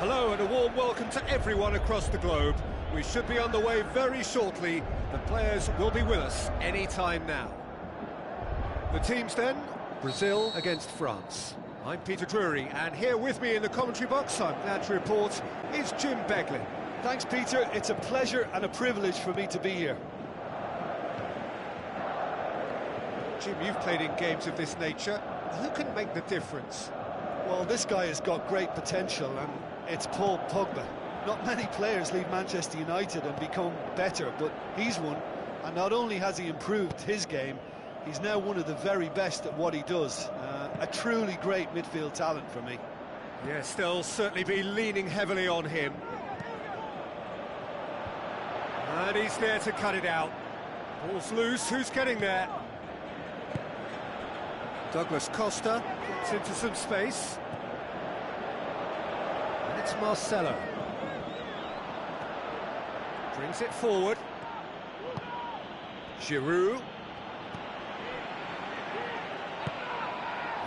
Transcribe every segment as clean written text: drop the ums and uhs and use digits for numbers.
Hello and a warm welcome to everyone across the globe. We should be on the way very shortly. The players will be with us any time now. The teams then, Brazil against France. I'm Peter Drury, and here with me in the commentary box, I'm glad to report, is Jim Beglin. Thanks, Peter. It's a pleasure and a privilege for me to be here. Jim, you've played in games of this nature. Who can make the difference? Well, this guy has got great potential, and it's Paul Pogba. Not many players leave Manchester United and become better, but he's one. And not only has he improved his game, he's now one of the very best at what he does. A truly great midfield talent for me. Yes, they'll certainly be leaning heavily on him. And he's there to cut it out. Ball's loose, who's getting there? Douglas Costa gets into some space. And it's Marcelo. Brings it forward. Giroud.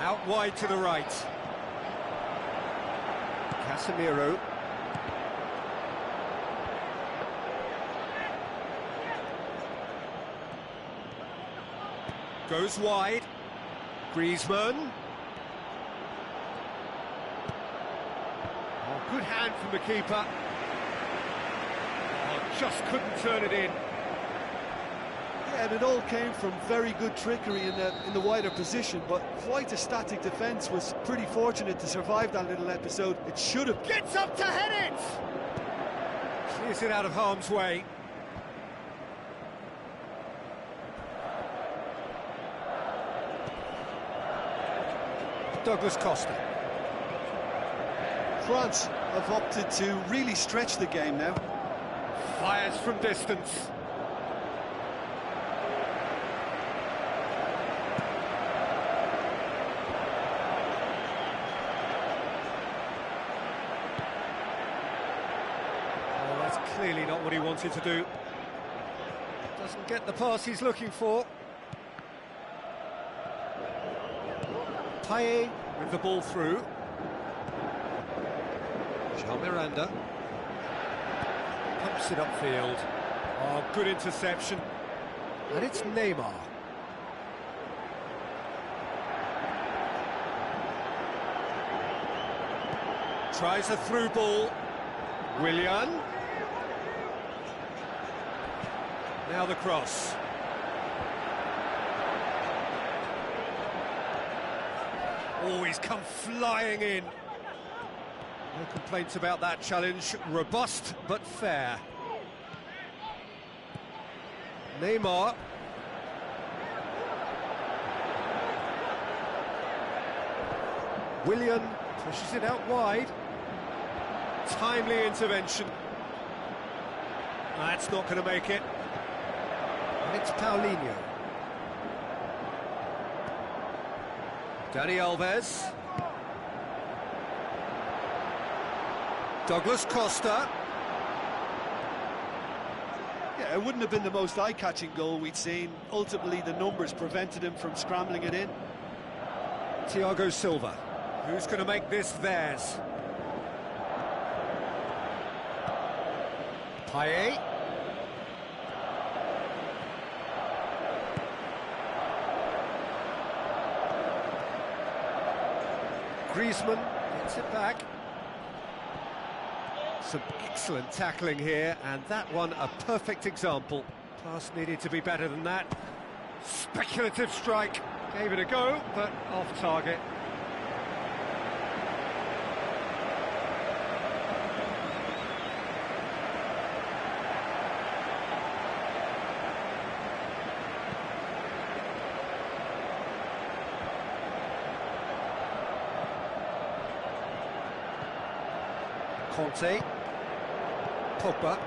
Out wide to the right. Casemiro. Goes wide. Griezmann. Oh, good hand from the keeper. Oh, just couldn't turn it in. Yeah, and it all came from very good trickery in the wider position, but quite a static defence. Was pretty fortunate to survive that little episode. It should have... Gets up to head it! Clears it out of harm's way. Douglas Costa. France have opted to really stretch the game now. Fires from distance. Oh, that's clearly not what he wanted to do. Doesn't get the pass he's looking for. Payet with the ball through. Jean Miranda. Pumps it upfield. Oh, good interception. And it's Neymar. Tries a through ball. Willian. Now the cross. Oh, he's come flying in. No complaints about that challenge. Robust, but fair. Neymar. Willian pushes it out wide. Timely intervention. That's not going to make it. And it's Paulinho. Dani Alves. Douglas Costa. Yeah, it wouldn't have been the most eye-catching goal we'd seen. Ultimately, the numbers prevented him from scrambling it in. Thiago Silva. Who's going to make this theirs? Payet. Griezmann gets it back. Some excellent tackling here, and that one a perfect example. Pass needed to be better than that. Speculative strike. Gave it a go, but off target. Conte. Pogba.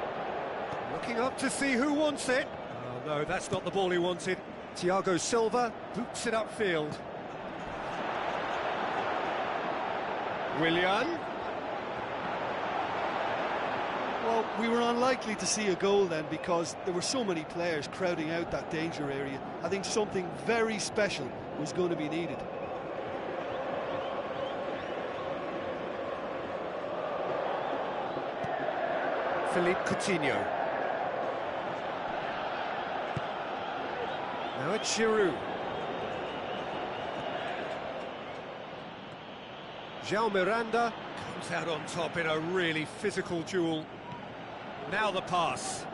Looking up to see who wants it. Oh no, that's not the ball he wanted. Thiago Silva boots it upfield. Willian. Well, we were unlikely to see a goal then because there were so many players crowding out that danger area. I think something very special was going to be needed. Philippe Coutinho. Now it's Giroud. João Miranda comes out on top in a really physical duel. Now the pass.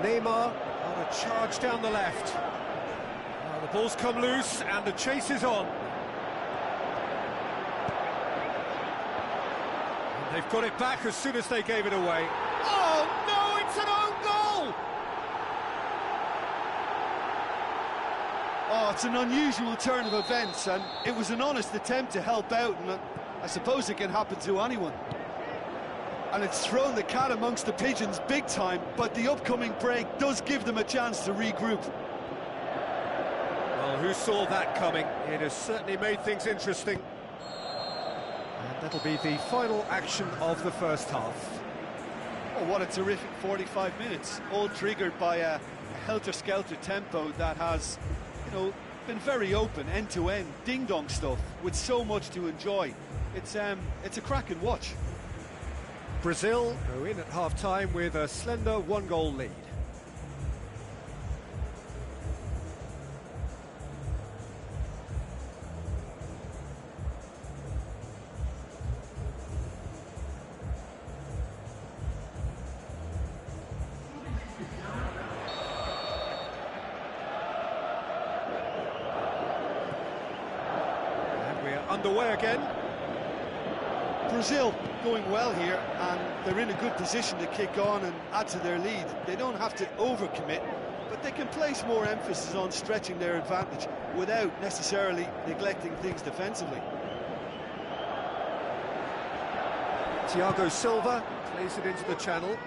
Neymar on a charge down the left. Now the ball's come loose and the chase is on. And they've got it back as soon as they gave it away. Oh no, it's an own goal! Oh, it's an unusual turn of events, and it was an honest attempt to help out, and I suppose it can happen to anyone. And it's thrown the cat amongst the pigeons big time, but the upcoming break does give them a chance to regroup. Well, who saw that coming? It has certainly made things interesting. And that'll be the final action of the first half. Oh, what a terrific 45 minutes, all triggered by a helter-skelter tempo that has, you know, been very open, end-to-end, ding-dong stuff, with so much to enjoy. It's a cracking watch. Brazil go in at half-time with a slender one-goal lead. And we're underway again. Brazil going well here, and they're in a good position to kick on and add to their lead. They don't have to overcommit, but they can place more emphasis on stretching their advantage without necessarily neglecting things defensively. Thiago Silva plays it into the channel.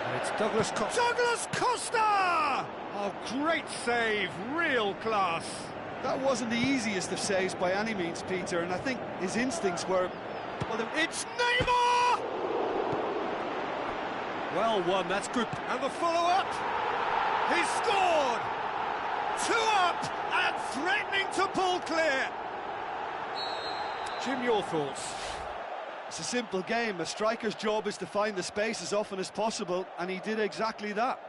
And it's Douglas Costa. Douglas Costa! Oh, great save, real class. That wasn't the easiest of saves by any means, Peter, and I think his instincts were... Well, it's Neymar! Well won, that's good. And the follow-up. He scored! 2 up and threatening to pull clear. Jim, your thoughts? It's a simple game. A striker's job is to find the space as often as possible, and he did exactly that.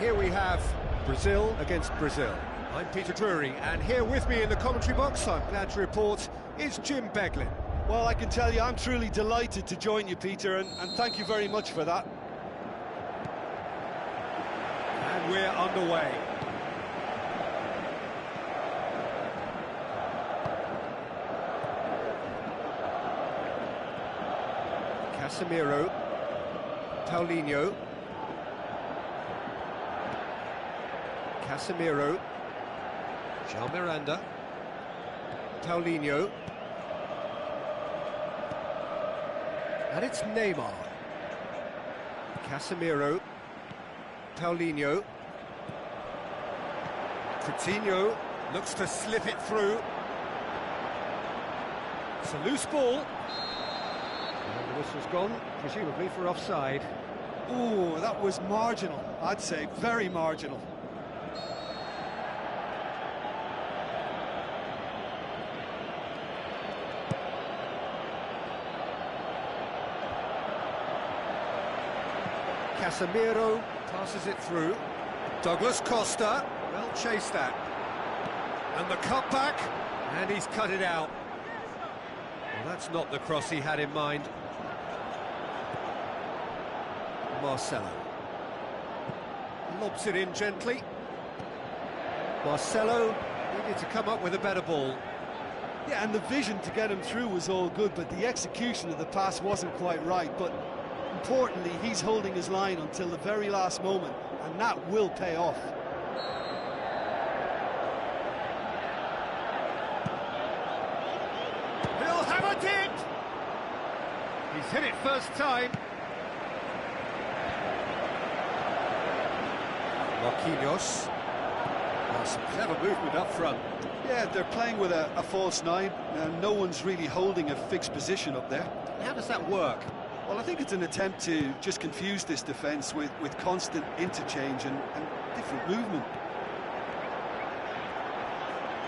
Here we have Brazil against Brazil. I'm Peter Drury, and here with me in the commentary box, I'm glad to report, is Jim Beglin. Well, I can tell you I'm truly delighted to join you, Peter, and thank you very much for that. And we're underway. Casemiro, Paulinho, Casemiro, Jean Miranda, Paulinho, and it's Neymar. Casemiro, Paulinho, Coutinho looks to slip it through. It's a loose ball. And the whistle's gone, presumably for offside. Ooh, that was marginal, I'd say, very marginal. Casemiro passes it through. Douglas Costa, well chased that. And the cutback, and he's cut it out. Well, that's not the cross he had in mind. Marcelo lobs it in gently. Marcelo needed to come up with a better ball. Yeah, and the vision to get him through was all good, but the execution of the pass wasn't quite right. But importantly, he's holding his line until the very last moment, and that will pay off. He'll have a dig! He's hit it first time. Marquinhos. Oh, some clever movement up front. Yeah, they're playing with a false nine, and no one's really holding a fixed position up there. How does that work? Well, I think it's an attempt to just confuse this defence with constant interchange and different movement.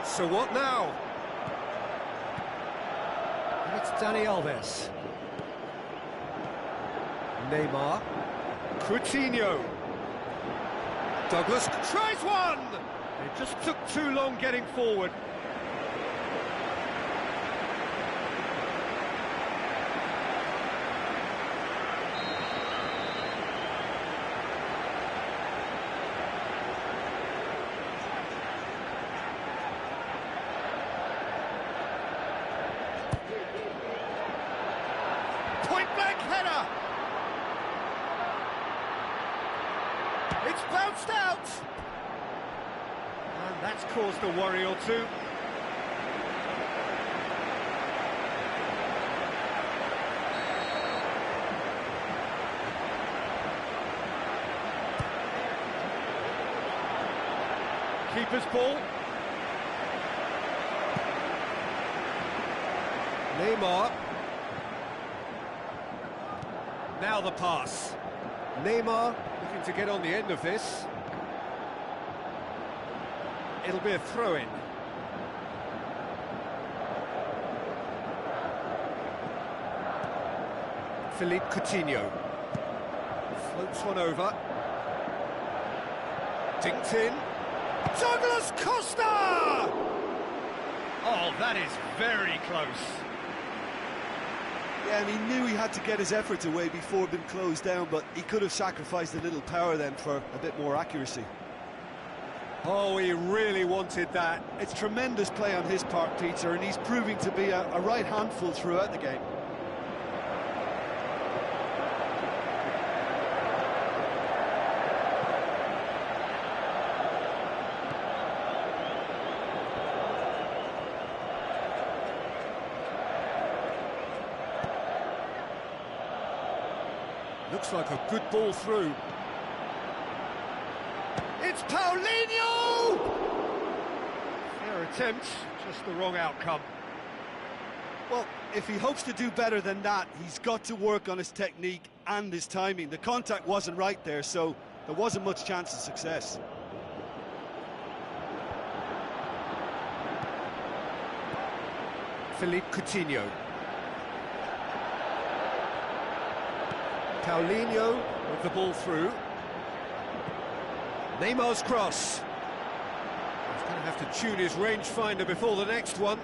So what now? And it's Dani Alves. Neymar. Coutinho. Douglas tries one! It just took too long getting forward. Point-blank header! It's bounced out! And that's caused a worry or two. Keeper's ball. Neymar. Now the pass. Neymar looking to get on the end of this. It'll be a throw-in. Philippe Coutinho. Floats one over. Dinked in. Douglas Costa! Oh, that is very close. Yeah, and he knew he had to get his efforts away before being closed down, but he could have sacrificed a little power then for a bit more accuracy. Oh, he really wanted that. It's tremendous play on his part, Peter, and he's proving to be a right handful throughout the game. Looks like a good ball through. It's Paulinho! Fair attempt, just the wrong outcome. Well, if he hopes to do better than that, he's got to work on his technique and his timing. The contact wasn't right there, so there wasn't much chance of success. Philippe Coutinho. Paulinho with the ball through. Neymar's cross. He's going to have to tune his rangefinder before the next one.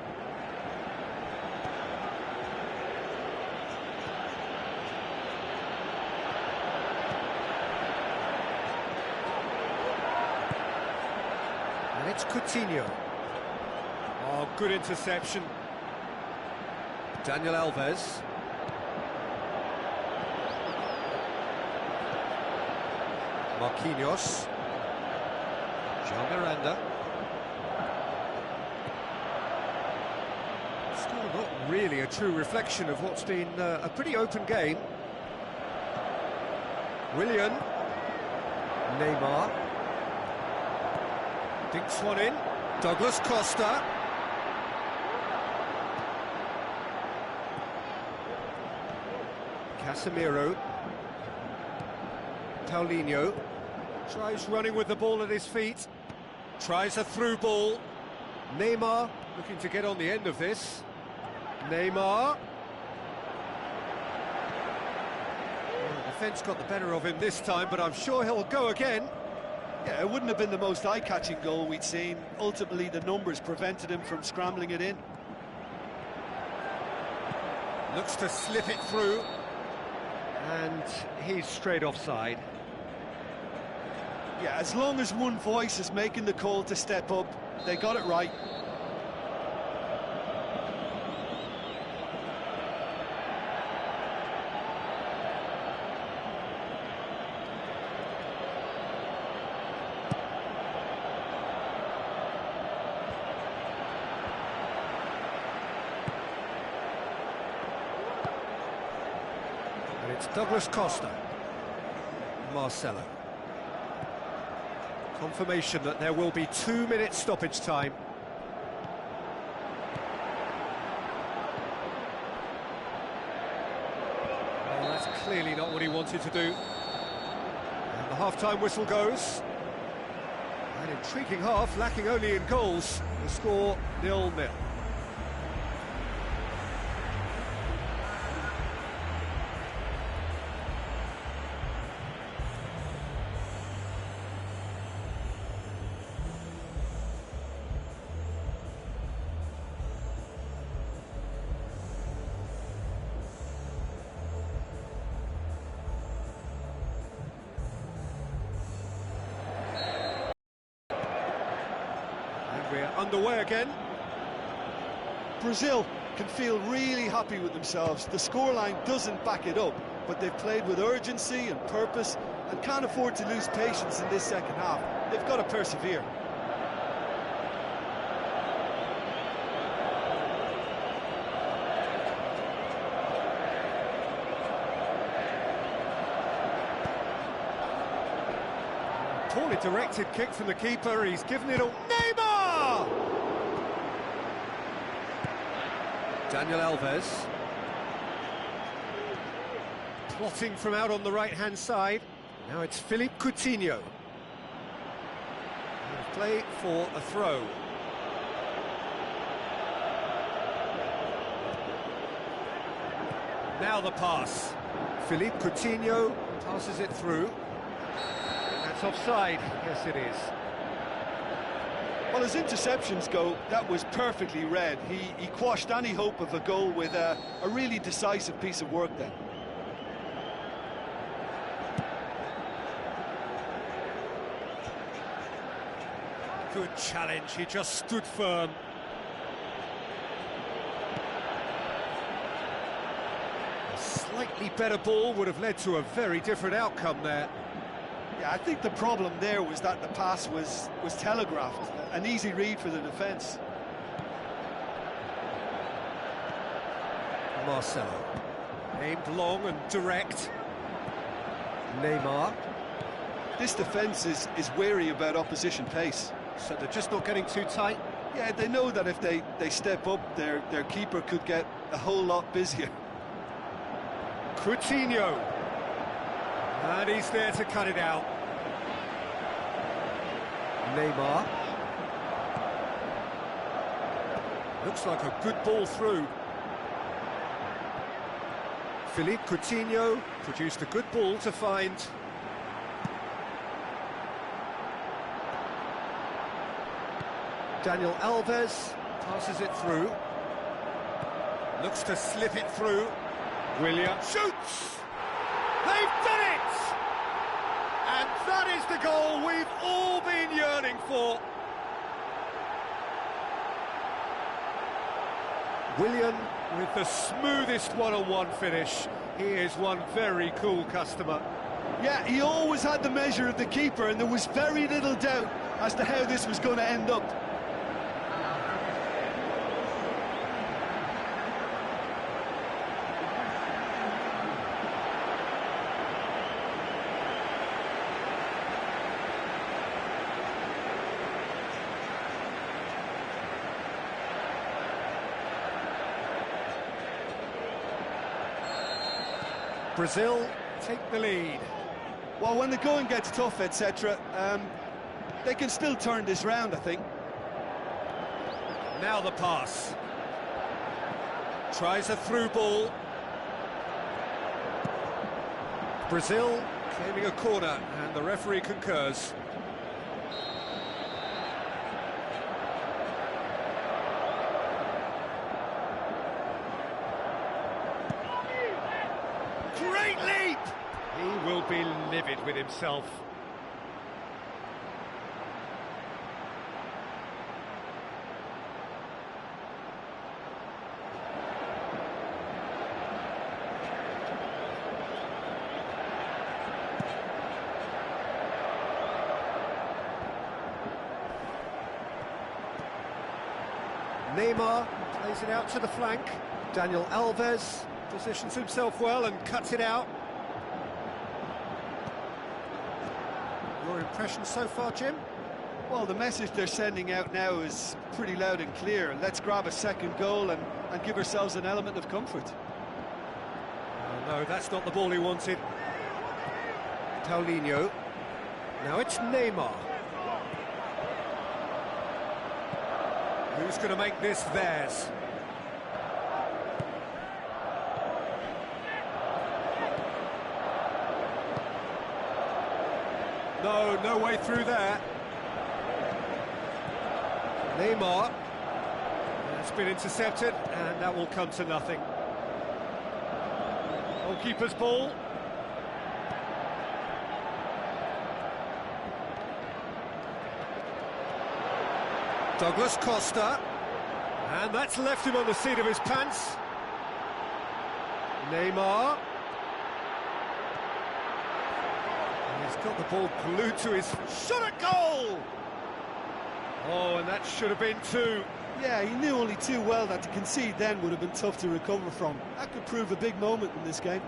And it's Coutinho. Oh, good interception. Daniel Alves. Marquinhos. João Miranda. Score not really a true reflection of what's been a pretty open game. Willian. Neymar. Dinks one in. Douglas Costa. Casemiro. Paulinho tries running with the ball at his feet, tries a through ball. Neymar looking to get on the end of this. Neymar. Well, the defence got the better of him this time, but I'm sure he'll go again. Yeah, it wouldn't have been the most eye-catching goal we'd seen. Ultimately, the numbers prevented him from scrambling it in. Looks to slip it through, and he's straight offside. Yeah, as long as one voice is making the call to step up, they got it right. And it's Douglas Costa. Marcelo. Confirmation that there will be 2 minutes stoppage time. Well, that's clearly not what he wanted to do. And the half-time whistle goes. An intriguing half, lacking only in goals. The score 0-0. We're underway again. Brazil can feel really happy with themselves. The scoreline doesn't back it up, but they've played with urgency and purpose and can't afford to lose patience in this second half. They've got to persevere. Poorly directed kick from the keeper. He's given it all. Neymar! Daniel Alves. Plotting from out on the right-hand side. Now it's Philippe Coutinho. Play for a throw. Now the pass. Philippe Coutinho passes it through. That's offside. Yes, it is. Well, as interceptions go, that was perfectly read. He quashed any hope of a goal with a really decisive piece of work then. Good challenge, he just stood firm. A slightly better ball would have led to a very different outcome there. Yeah, I think the problem there was that the pass was telegraphed. An easy read for the defence. Marcelo. Aimed long and direct. Neymar. This defence is wary about opposition pace. So they're just not getting too tight? Yeah, they know that if they step up, their keeper could get a whole lot busier. Coutinho. And he's there to cut it out. Neymar. Looks like a good ball through. Philippe Coutinho produced a good ball to find Daniel Alves passes it through. Looks to slip it through. William shoots! They've done it! And that is the goal we've all been yearning for. William with the smoothest one-on-one finish. He is one very cool customer. Yeah, he always had the measure of the keeper, and there was very little doubt as to how this was going to end up. Brazil take the lead. Well, when the going gets tough, etc., they can still turn this round, I think. Now the pass. Tries a through ball. Brazil claiming a corner, and the referee concurs. Great leap! He will be livid with himself. Neymar plays it out to the flank. Daniel Alves positions himself well and cuts it out. Your impression so far, Jim? Well, the message they're sending out now is pretty loud and clear. Let's grab a second goal and give ourselves an element of comfort. Oh, no, that's not the ball he wanted. Paulinho. Now it's Neymar. Who's going to make this theirs? No way through there. Neymar. That's been intercepted, and that will come to nothing. Goalkeeper's ball. Douglas Costa, and that's left him on the seat of his pants. Neymar. And he's got the ball glued to his shot at goal! Oh, and that should have been two. Yeah, he knew only too well that to concede then would have been tough to recover from. That could prove a big moment in this game.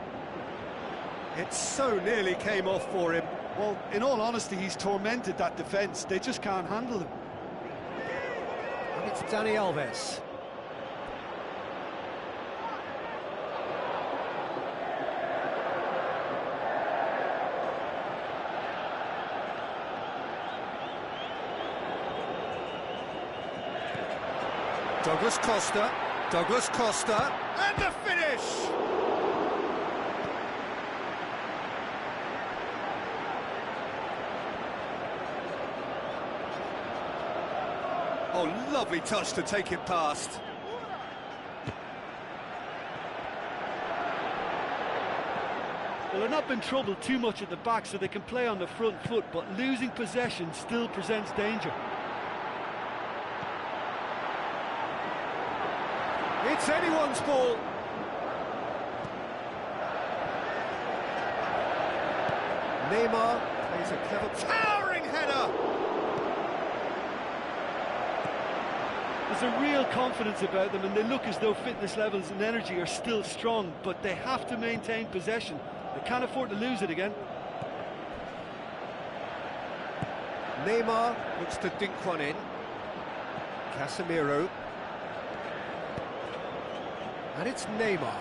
It so nearly came off for him. Well, in all honesty, he's tormented that defence. They just can't handle him. And it's Dani Alves. Douglas Costa, and the finish! Oh, lovely touch to take it past. Well, they're not been troubled too much at the back, so they can play on the front foot, but losing possession still presents danger. It's anyone's ball. Neymar plays a clever, towering header. There's a real confidence about them, and they look as though fitness levels and energy are still strong, but they have to maintain possession. They can't afford to lose it again. Neymar looks to dink one in. Casemiro. And it's Neymar.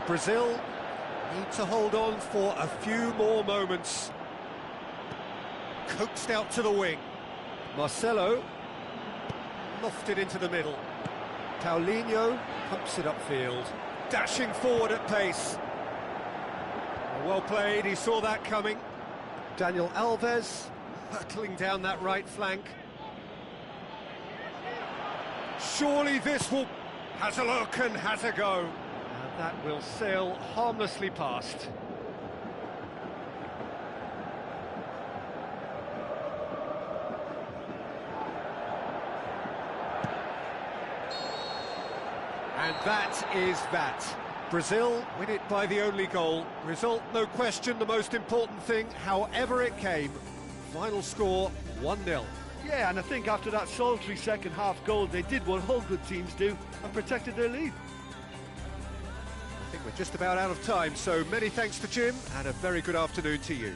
Brazil need to hold on for a few more moments. Coaxed out to the wing. Marcelo lofted into the middle. Paulinho pumps it upfield. Dashing forward at pace. Well played, he saw that coming. Daniel Alves hurtling down that right flank. Surely this will... Has a look and has a go. And that will sail harmlessly past. And that is that. Brazil win it by the only goal. Result, no question, the most important thing, however it came. Final score, 1-0. Yeah, and I think after that solitary second-half goal, they did what all good teams do and protected their lead. I think we're just about out of time, so many thanks to Jim, and a very good afternoon to you.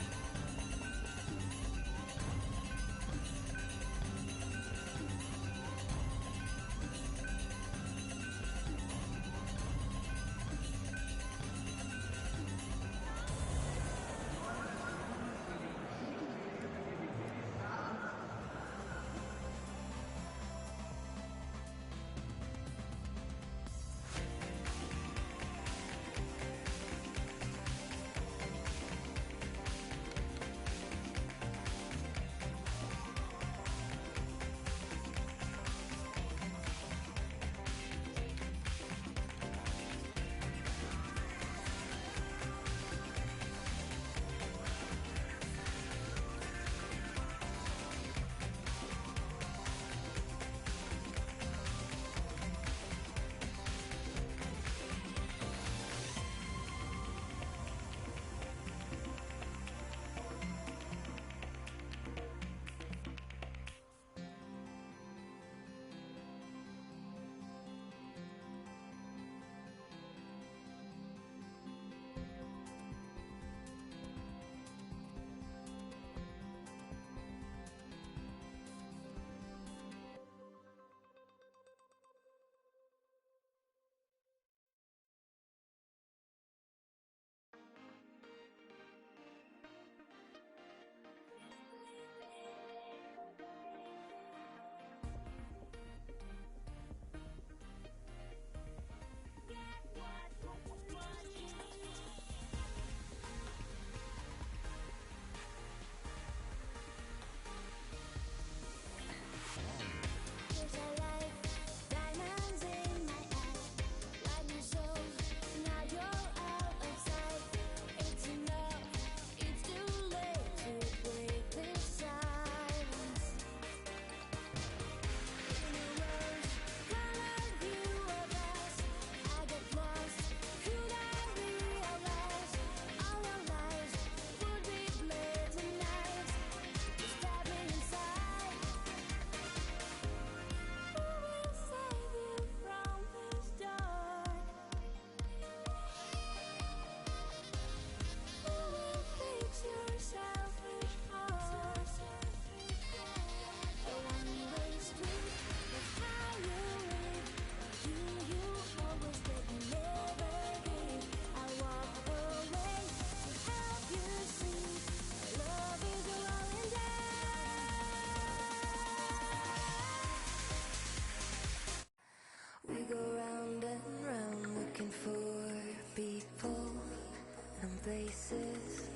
Places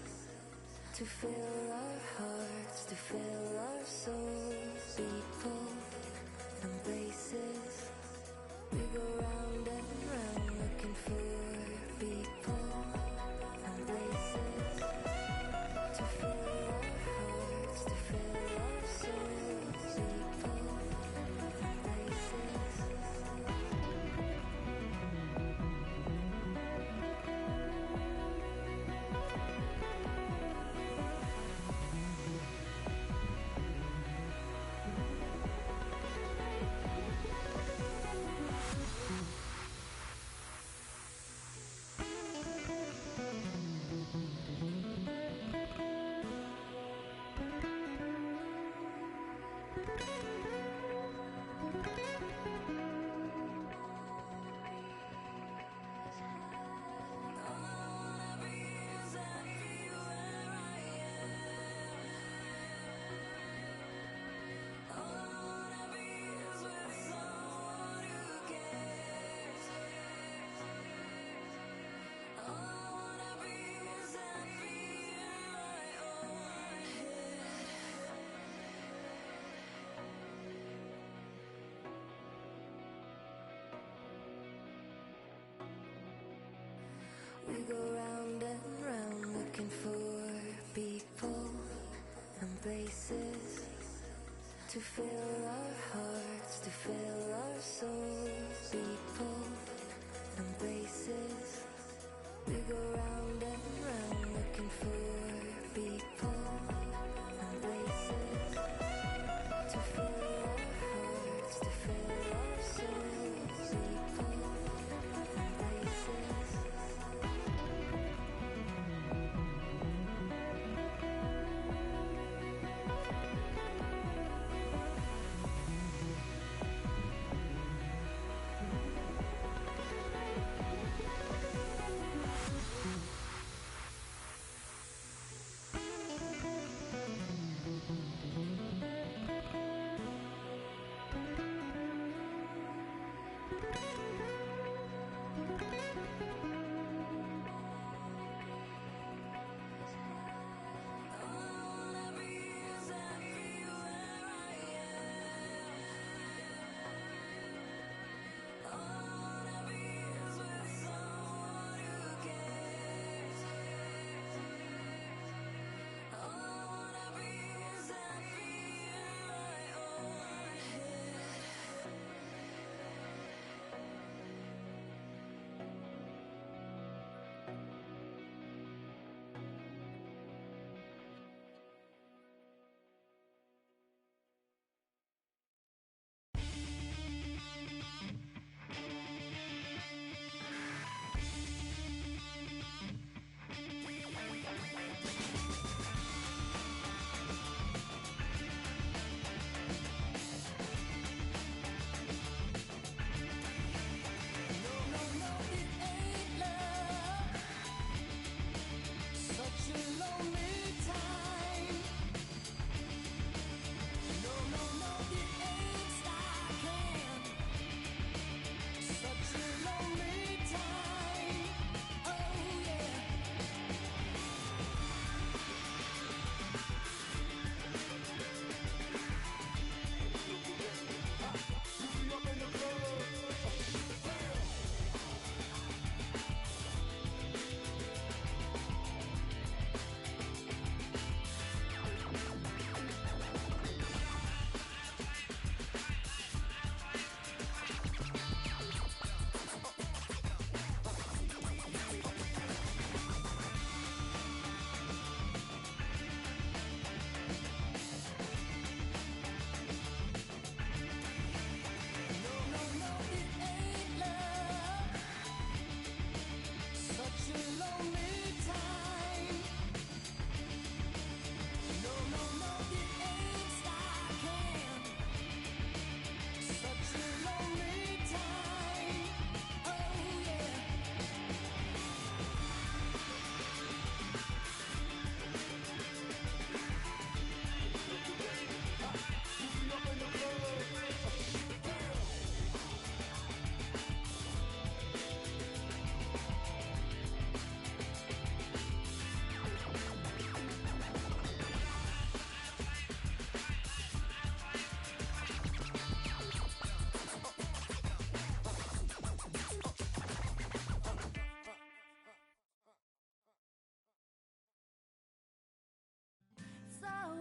to fill our hearts, to fill our souls. People and places, we go round and round looking for people and places to fill our hearts, to fill our souls. People and places. go round and round looking for people and places to fill our hearts, to fill our souls. People and places. We go round and round looking for people and places to fill our hearts, to fill our souls. People and places.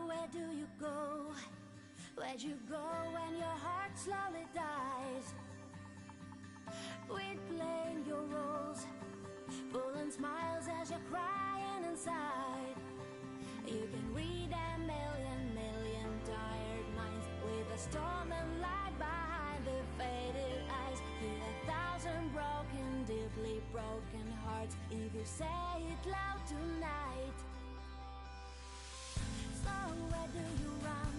Where do you go? Where'd you go when your heart slowly dies? Replaying your roles, pulling smiles as you're crying inside. You can read a million tired minds with a storm and light behind the faded eyes. Feel 1,000 broken, deeply broken hearts if you say it loud tonight. So where do you run?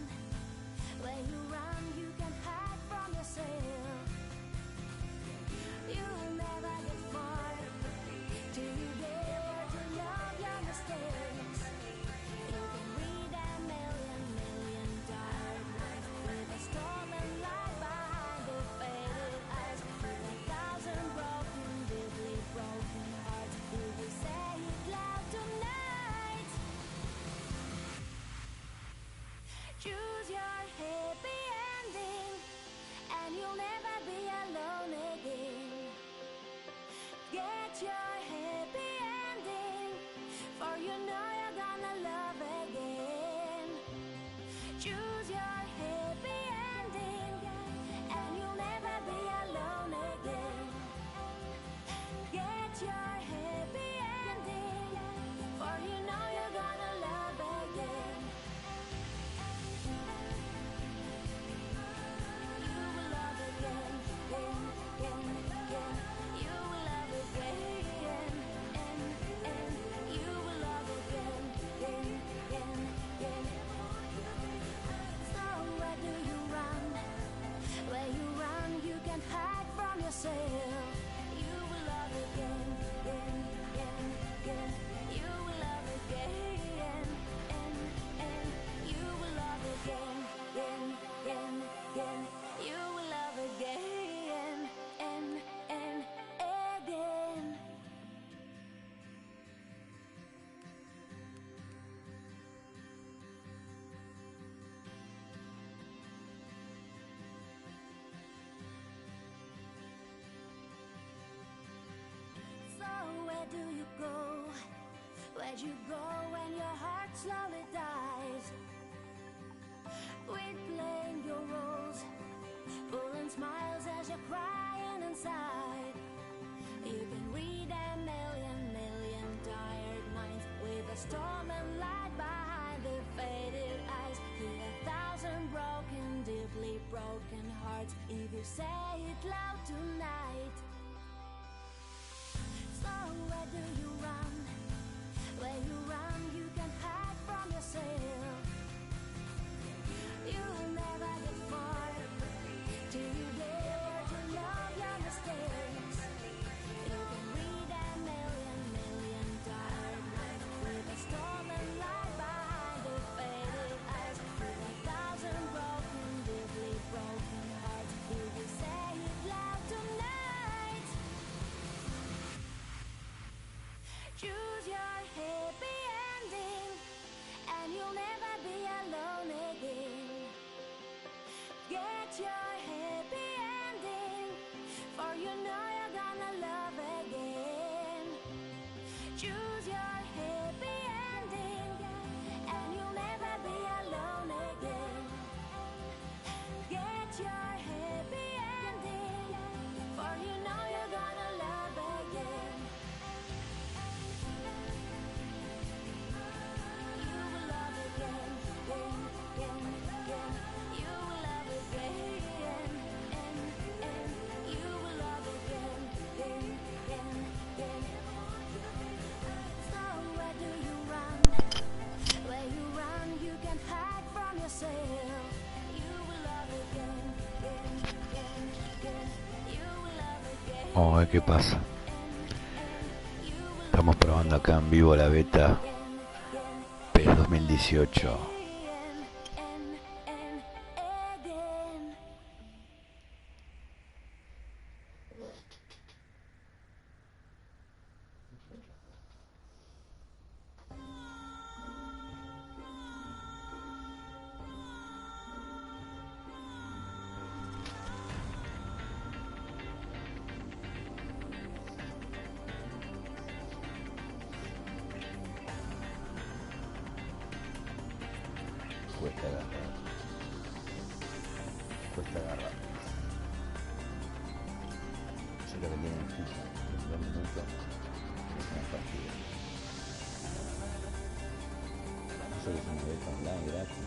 Where you run, you can hide from yourself. You'll never get far till you dare to love your mistakes. You can read a million tired minds with a storm and light behind the faded eyes. With 1,000 broken, deeply broken hearts, will you say it loud tonight? Choose your happy ending, and you'll never be alone again. Get your happy for you know you're gonna love again. Choose your happy ending, and you'll never be alone again. Get your happy ending, for you know you're gonna love again. You will love again, again, again, again. You will love again, and you will love again, again, again, again. So where do you run? Where you run, you can hide from yourself. You will love again, again, again, again. You will love again, and you will love again, again, again, again. You will love again, and again. So where do you go? Where'd you go when your heart slowly dies? Quit playing your roles, pulling smiles as you're crying inside. You can read a million tired minds with a storm and light behind the faded eyes. Hear 1,000 broken, deeply broken hearts if you say it loud tonight. So where do you run? Where you run, you can hide from yourself. You'll never get far till you dare to love your mistakes. You can read a million tired minds with a storm and light behind the faded eyes. With 1,000 broken, deeply broken hearts, if you say it loud tonight. Choose your happy ending, and you'll never be alone again. Get your happy ending, for you know you're gonna love again. Choose your happy ending, and you'll never be alone again. Get your happy ending, for you know you're gonna love again. You will love again, again, again, again. You will love again, and you will love again, again, again, again. So where do you run? Where you run, you can hide from yourself. You will love again, again, again, again. You will love again. Vamos a ver qué pasa. Estamos probando acá en vivo la beta PES 2018. Cuesta agarrar. Cuesta agarrar. Yo lo que tiene en FIFA, en 2 minutos, es una partida. Eso que es una beta online gratis.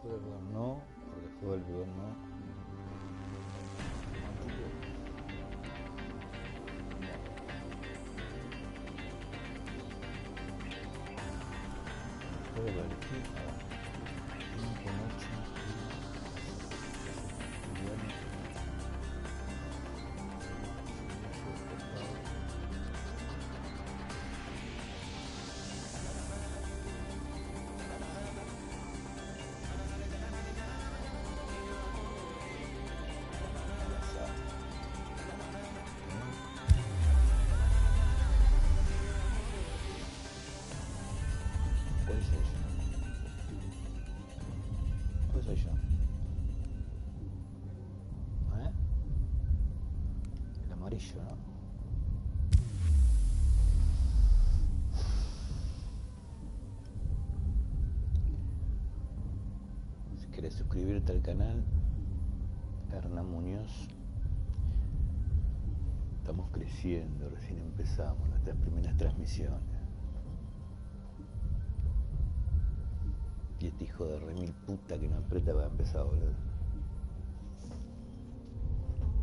Fuera del lugar no, porque fuera del lugar no. Fuera del equipo. 5 noches. ¿Cuál soy yo? ¿Eh? El amarillo, ¿no? Si querés suscribirte al canal, Hernán Muñoz. Estamos creciendo, recién empezamos nuestras primeras transmisiones. Y este hijo de remil puta que no aprieta va a empezar, boludo.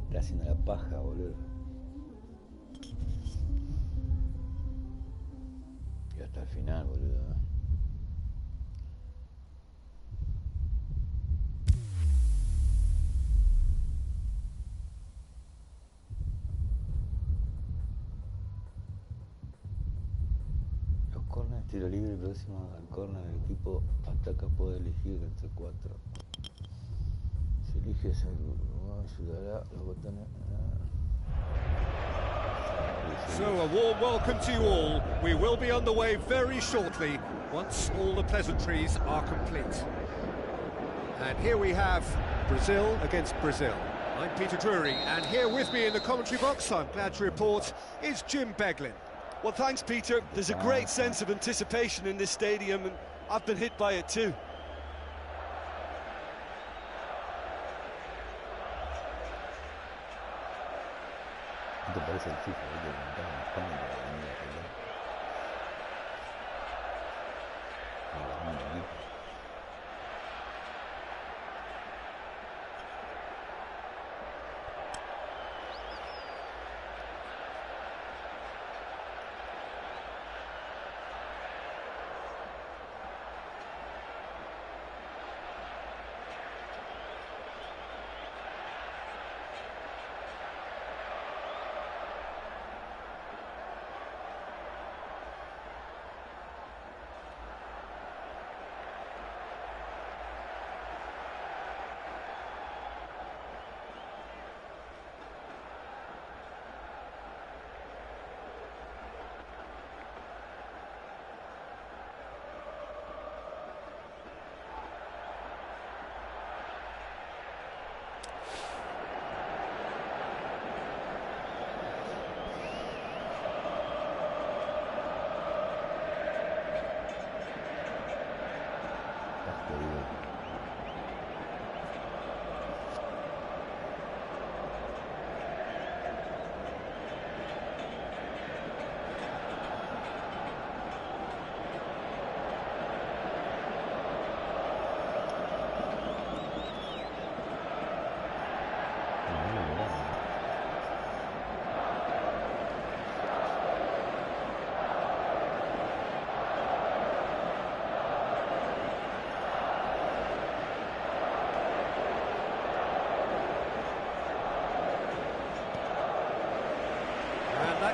Está haciendo la paja, boludo. Y hasta el final, boludo. Corner, tiro libre, próximo al corner, el equipo ataca, puede elegir entre 4. Si eliges ayudará los botones. So a warm welcome to you all. We will be on the way very shortly once all the pleasantries are complete. And here we have Brazil against Brazil. I'm Peter Drury, and here with me in the commentary box, I'm glad to report, is Jim Beglin. Well, thanks, Peter. There's a great sense of anticipation in this stadium, and I've been hit by it too. ¿Qué te parece el FIFA?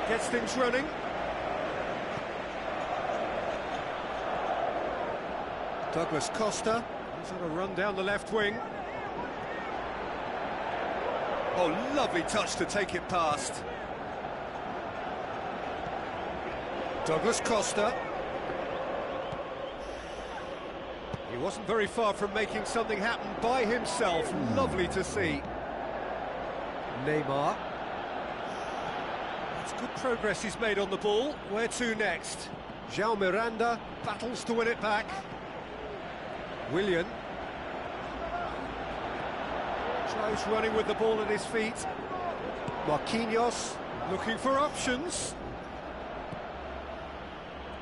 Gets things running. Douglas Costa, he's on a run down the left wing. Oh, lovely touch to take it past. Douglas Costa. He wasn't very far from making something happen by himself. Lovely to see. Neymar. It's good progress he's made on the ball. Where to next? João Miranda battles to win it back. Willian tries running with the ball at his feet. Marquinhos looking for options.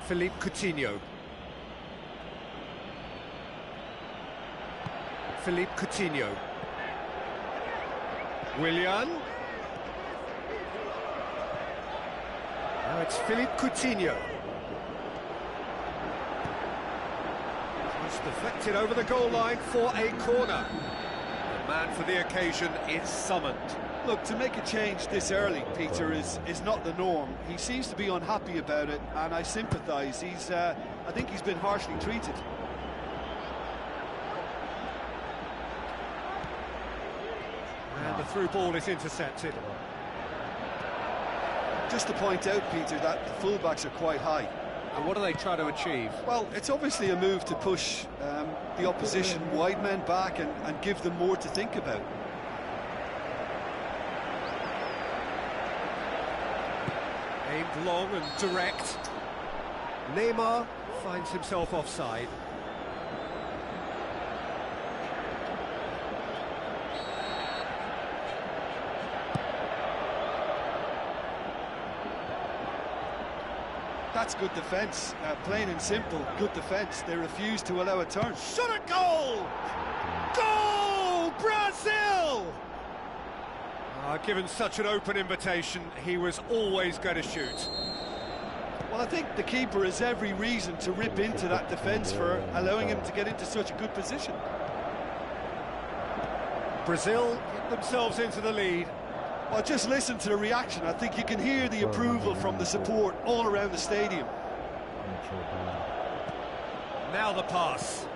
Philippe Coutinho. Philippe Coutinho. Willian. Now it's Philippe Coutinho. It's deflected over the goal line for a corner. The man for the occasion is summoned. Look, to make a change this early, Peter, is not the norm. He seems to be unhappy about it, and I sympathise. I think he's been harshly treated. And the through ball is intercepted. Just to point out, Peter, that the fullbacks are quite high. And what do they try to achieve? Well, it's obviously a move to push the opposition wide men back and give them more to think about. Aimed long and direct. Neymar finds himself offside. That's good defence, plain and simple, good defence. They refuse to allow a turn. Shot at goal! Goal! Brazil! Given such an open invitation, he was always going to shoot. Well, I think the keeper has every reason to rip into that defence for allowing him to get into such a good position. Brazil get themselves into the lead. Well, just listen to the reaction. I think you can hear the approval from the support all around the stadium. Now the pass.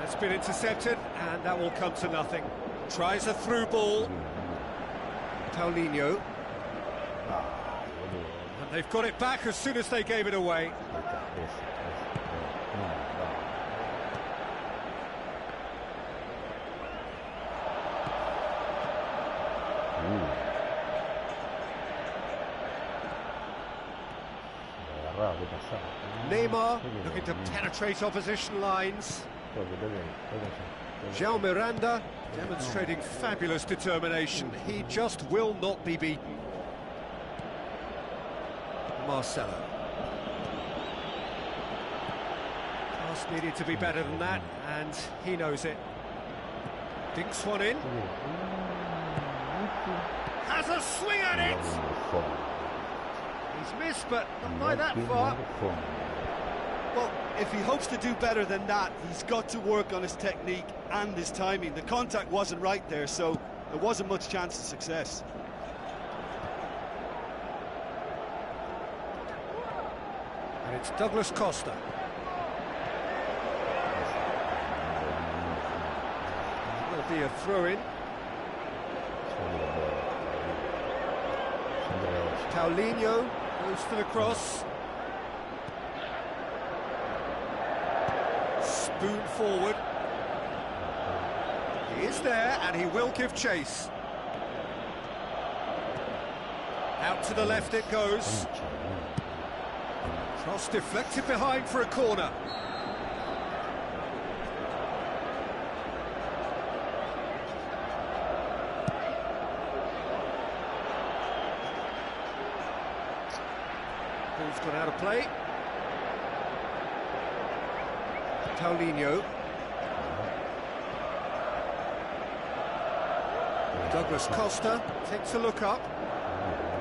It's been intercepted, and that will come to nothing. Tries a through ball. Paulinho. And they've got it back as soon as they gave it away. Neymar looking to penetrate opposition lines. João Miranda demonstrating fabulous determination. He just will not be beaten. Marcelo. Pass needed to be better than that, and he knows it. Dinks one in. Has a swing at it! He's missed, but not by that far. Well, if he hopes to do better than that, he's got to work on his technique and his timing. The contact wasn't right there, so there wasn't much chance of success. And it's Douglas Costa. Will be a throw-in. Paulinho goes for the cross. Spoon forward. He is there, and he will give chase. Out to the left it goes. Cross deflected behind for a corner. Ball's gone out of play. Paulinho. Douglas Costa takes a look up.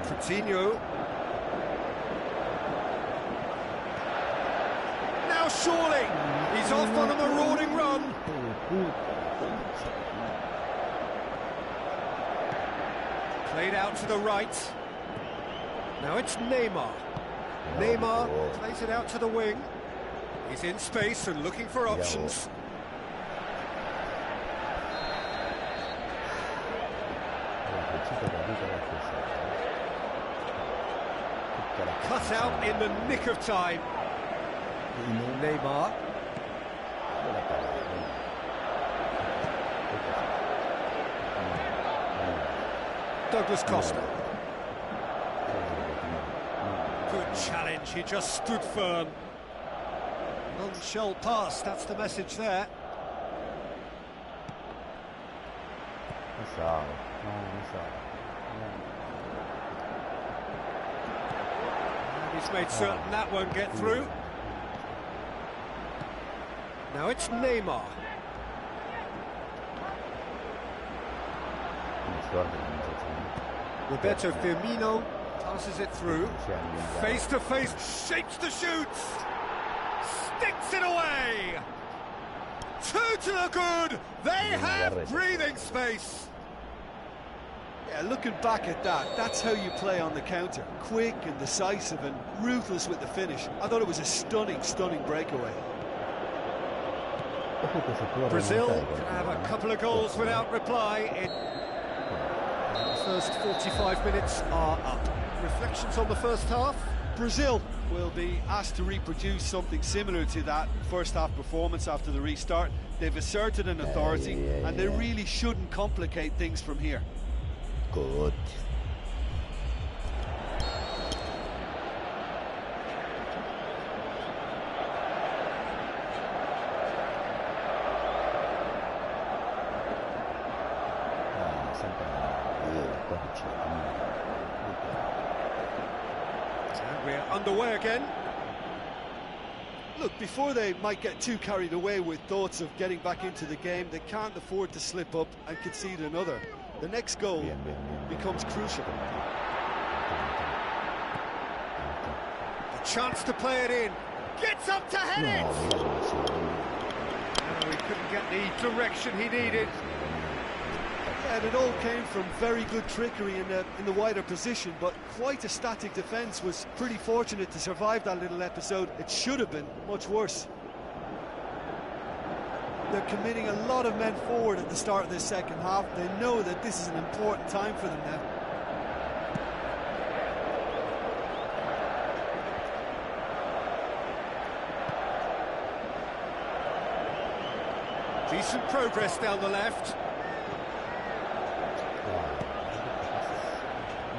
Coutinho. Now surely he's off on a marauding run. Played out to the right. Now it's Neymar. Neymar plays it out to the wing. He's in space and looking for options. Cut out in the nick of time. Neymar. Douglas Costa. Good challenge, he just stood firm. Non-shell pass, that's the message there. And he's made certain that won't get through. Now it's Neymar. Roberto Firmino passes it through. Face to face, shapes the shoots. Sticks it away. Two to the good. They have breathing space. Yeah, looking back at that, that's how you play on the counter. Quick and decisive and ruthless with the finish. I thought it was a stunning, stunning breakaway. Brazil can have a couple of goals without reply. The first 45 minutes are up. Reflections on the first half? Brazil will be asked to reproduce something similar to that first half performance after the restart. They've asserted an authority and they really shouldn't complicate things from here. Good. And we're underway again. Look, before they might get too carried away with thoughts of getting back into the game, they can't afford to slip up and concede another. The next goal becomes crucial. A chance to play it in. Gets up to head it! Oh, he couldn't get the direction he needed. And it all came from very good trickery in the wider position, but quite a static defence. Was pretty fortunate to survive that little episode. It should have been much worse. They're committing a lot of men forward at the start of this second half. They know that this is an important time for them now. Decent progress down the left.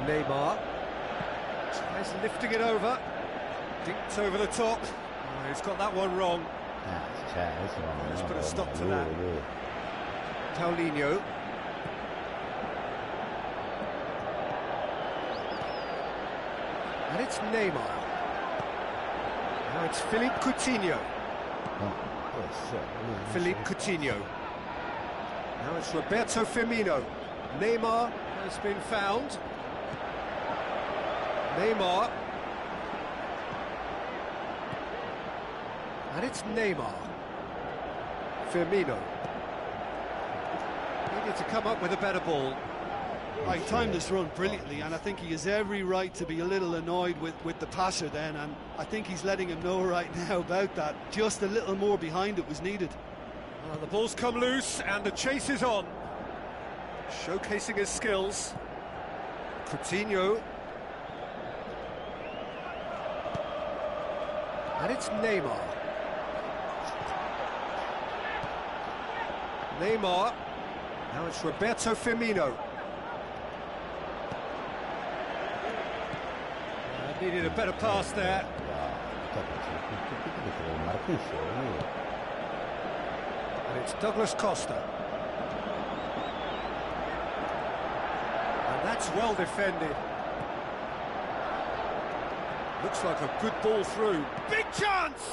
Neymar tries lifting it over. Dinked over the top. Oh, he's got that one wrong. Let's put a stop to that. Paulinho. And it's Neymar. Now it's Philippe Coutinho. Philippe Coutinho. Now it's Roberto Firmino. Neymar has been found. Neymar. And it's Neymar. Firmino. Needed to come up with a better ball. He timed this run brilliantly, and I think he has every right to be a little annoyed with the passer then, and I think he's letting him know right now about that. Just a little more behind it was needed. Well, the ball's come loose and the chase is on. Showcasing his skills. Coutinho. And it's Neymar. Neymar. Now it's Roberto Firmino. Needed a better pass there. And it's Douglas Costa. And that's well defended. Looks like a good ball through. Big chance!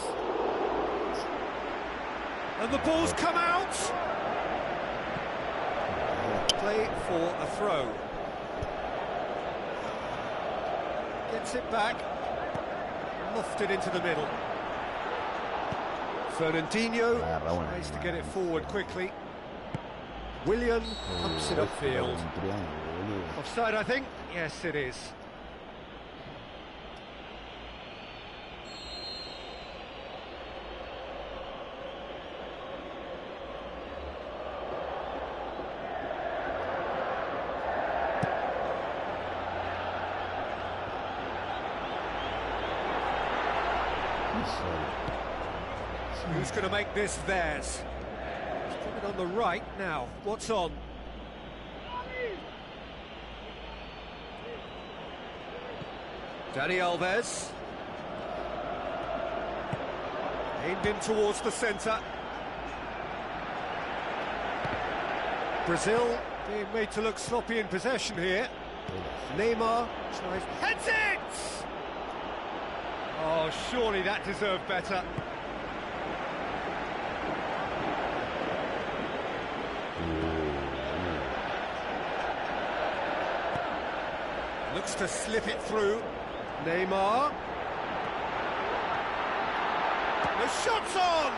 And the ball's come out. Play for a throw. Gets it back. Lofted into the middle. Fernandinho tries to get it forward quickly. Willian pumps it upfield. Offside, I think? Yes, it is. Who's going to make this theirs? Let's put it on the right now. What's on? Dani Alves. Aimed in towards the centre. Brazil being made to look sloppy in possession here. Neymar tries... Heads it! Oh, surely that deserved better. looks to slip it through. Neymar. The shot's on!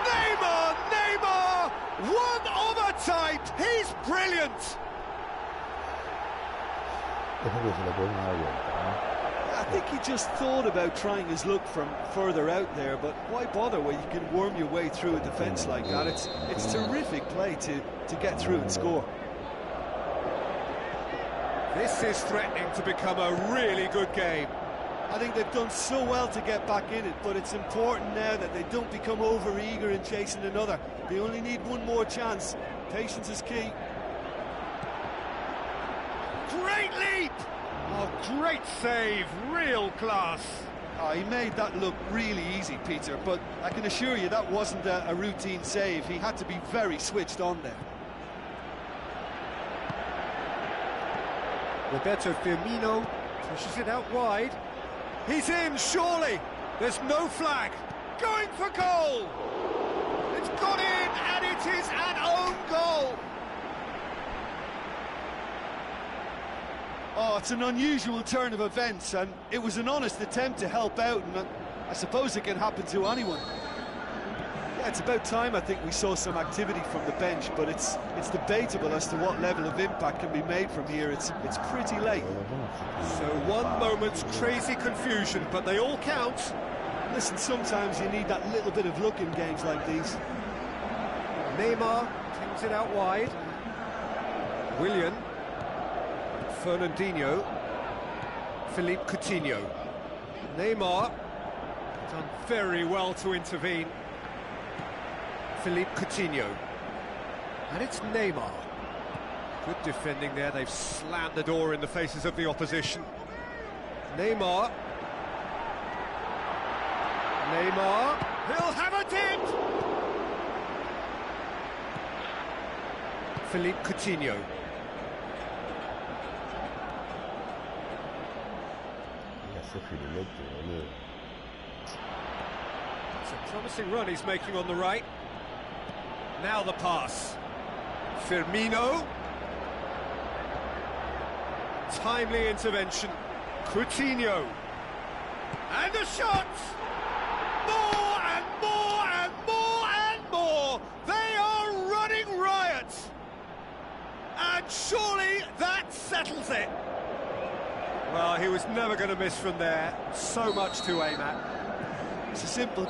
Neymar! Neymar! One of a type! He's brilliant! I think he just thought about trying his luck from further out there, but why bother when you can worm your way through a defence like that? It's terrific play to get through and score. This is threatening to become a really good game. I think they've done so well to get back in it, but it's important now that they don't become over-eager in chasing another. They only need one more chance. Patience is key. Great leap! Oh, great save, real class. Oh, he made that look really easy, Peter, but I can assure you that wasn't a routine save. He had to be very switched on there. Roberto Firmino pushes it out wide. He's in, surely. There's no flag. Going for goal. It's got in, and it is an own goal. Oh, it's an unusual turn of events, and it was an honest attempt to help out, and I suppose it can happen to anyone. Yeah, it's about time I think we saw some activity from the bench, but it's debatable as to what level of impact can be made from here. It's pretty late. So one moment's crazy confusion, but they all count. Listen, sometimes you need that little bit of luck in games like these. Neymar pings it out wide. Willian. Fernandinho. Philippe Coutinho. Neymar done very well to intervene. Philippe Coutinho. And it's Neymar. Good defending there. They've slammed the door in the faces of the opposition. Neymar. Neymar. He'll have a dip! Philippe Coutinho. It's a promising run he's making on the right. Now the pass. Firmino. Timely intervention. Coutinho. And a shot! More and more and more and more! They are running riot! And surely that settles it! Well, he was never going to miss from there. So much to aim at. It's a simple...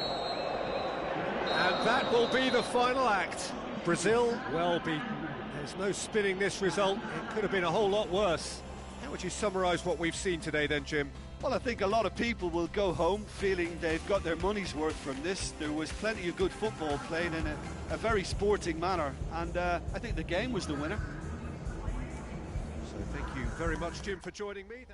And that will be the final act. Brazil, well beaten. There's no spinning this result. It could have been a whole lot worse. How would you summarise what we've seen today then, Jim? Well, I think a lot of people will go home feeling they've got their money's worth from this. There was plenty of good football played in a very sporting manner, and I think the game was the winner. So thank you very much, Jim, for joining me.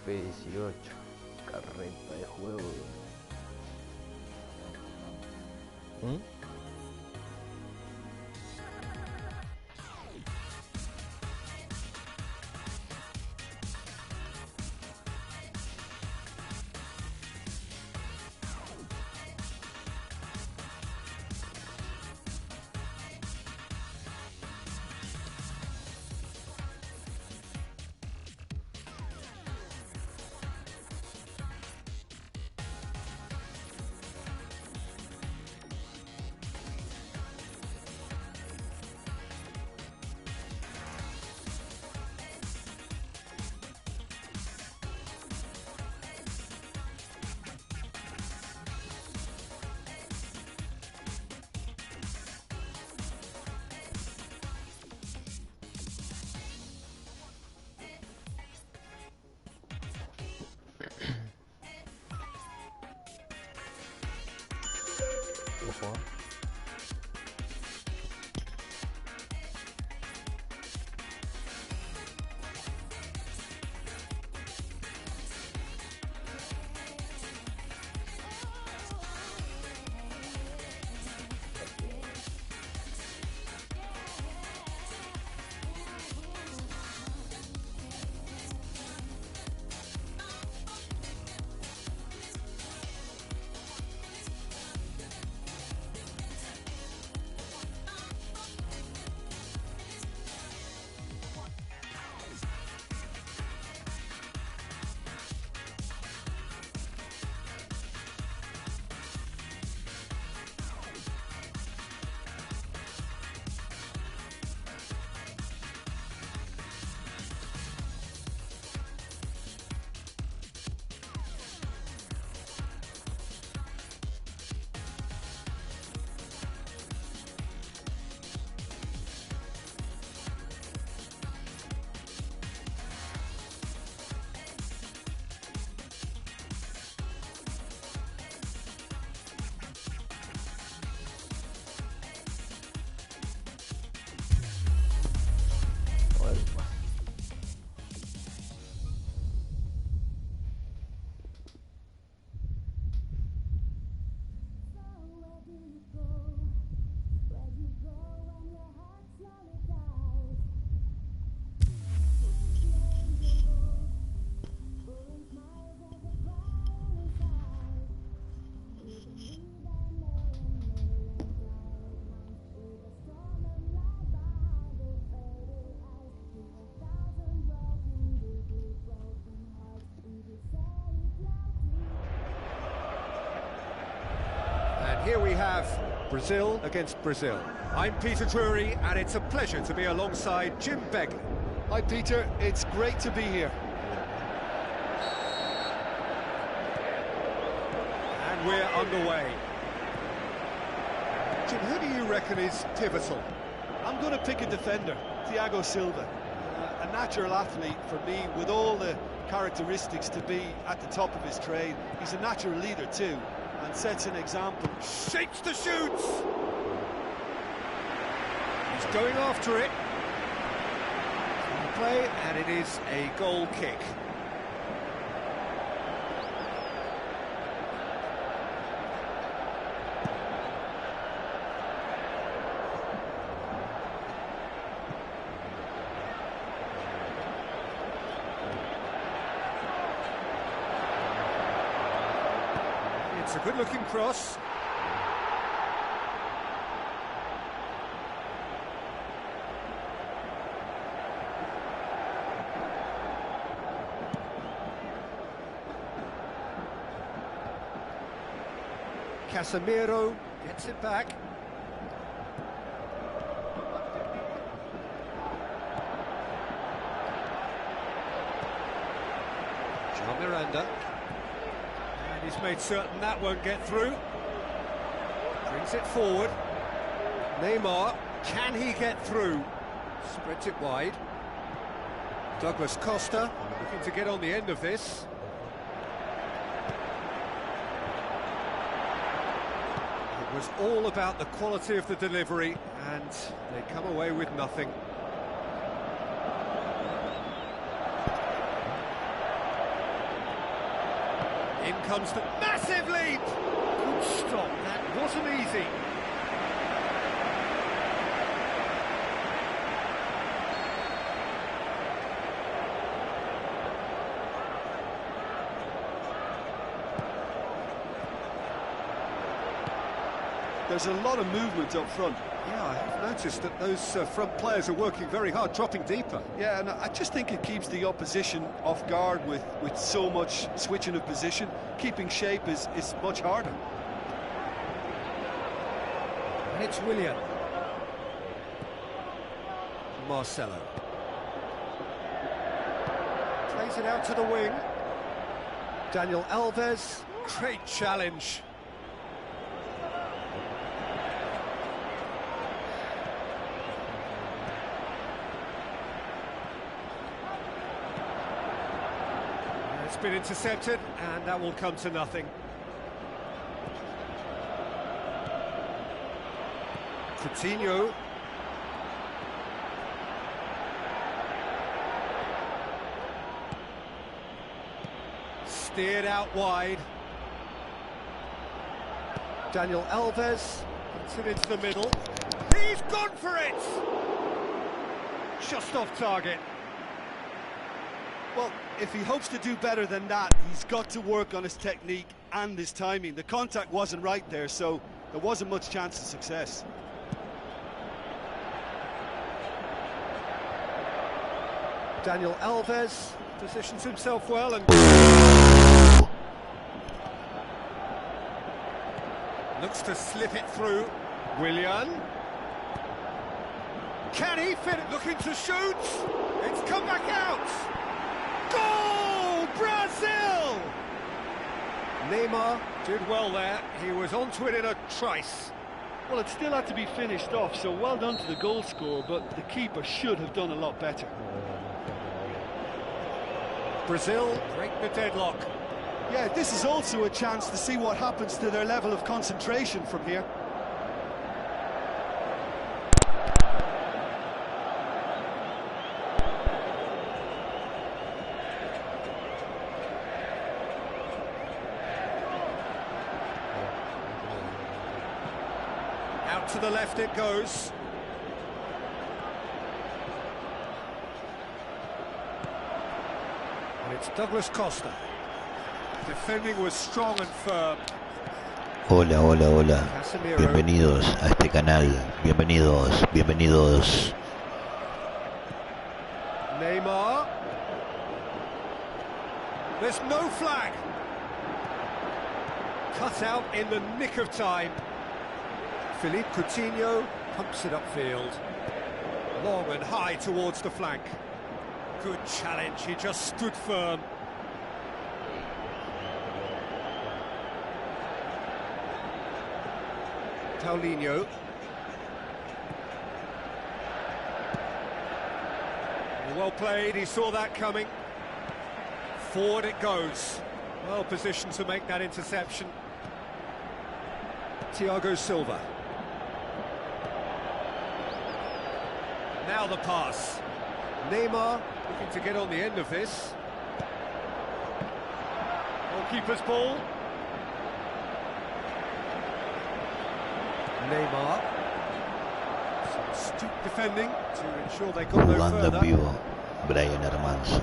P18, carreta de juego. 3. Here we have Brazil against Brazil. I'm Peter Drury, and it's a pleasure to be alongside Jim Begley. Hi Peter, it's great to be here. And we're underway. Jim, who do you reckon is pivotal? I'm going to pick a defender, Thiago Silva. A natural athlete for me, with all the characteristics to be at the top of his trade. He's a natural leader too, and sets an example. Shapes the shoots! He's going after it. Play, and it is a goal kick. It's a good-looking cross. Casemiro gets it back. John Miranda. And he's made certain that won't get through. Brings it forward. Neymar, can he get through? Spreads it wide. Douglas Costa looking to get on the end of this. It was all about the quality of the delivery, and they come away with nothing. In comes the massive leap! Good stop, that wasn't easy. There's a lot of movement up front. Yeah, I have noticed that those front players are working very hard, dropping deeper. Yeah, and I just think it keeps the opposition off guard with so much switching of position. Keeping shape is much harder. And it's Willian. Marcelo. Plays it out to the wing. Daniel Alves. Great challenge. It's been intercepted, and that will come to nothing. Coutinho. Steered out wide. Daniel Alves puts it into the middle. He's gone for it! Just off target. Well, if he hopes to do better than that, he's got to work on his technique and his timing. The contact wasn't right there, so there wasn't much chance of success. Daniel Alves positions himself well and looks to slip it through. Willian. Can he fit it? Looking to shoot. It's come back out. Goal! Brazil! Neymar did well there. He was onto it in a trice. Well, it still had to be finished off, so well done to the goal scorer, but the keeper should have done a lot better. Brazil break the deadlock. Yeah, this is also a chance to see what happens to their level of concentration from here. Out to the left it goes. And it's Douglas Costa. Defending was strong and firm. Hola, hola, hola. Casemiro. Bienvenidos a este canal. Bienvenidos, bienvenidos. Neymar. There's no flag. Cut out in the nick of time. Philippe Coutinho pumps it upfield. Long and high towards the flank. Good challenge, he just stood firm. Paulinho. Well played, he saw that coming. Forward it goes. Well positioned to make that interception. Thiago Silva. Now the pass. Neymar looking to get on the end of this. Goalkeeper's ball. Neymar. Some astute defending to ensure they got no Jugando en further. vivo, Brian Hermanso.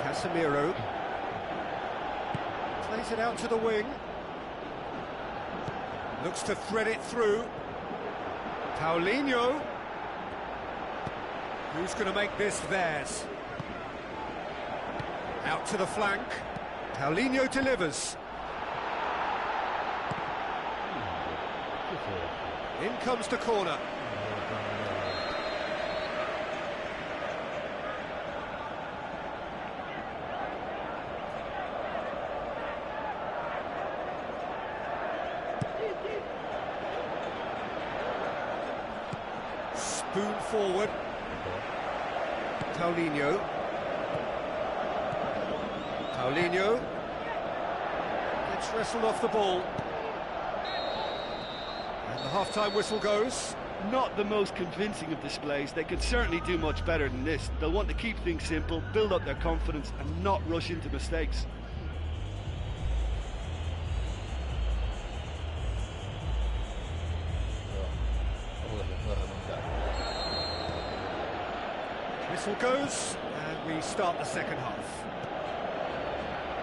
Casemiro. Plays it out to the wing. Looks to thread it through. Paulinho. Who's going to make this theirs? Out to the flank. Paulinho delivers. In comes the corner. Spoon forward. Paulinho. Paulinho gets wrestled off the ball. And the half-time whistle goes. Not the most convincing of displays. They could certainly do much better than this. They'll want to keep things simple, build up their confidence and not rush into mistakes. Whistle goes, and we start the second half.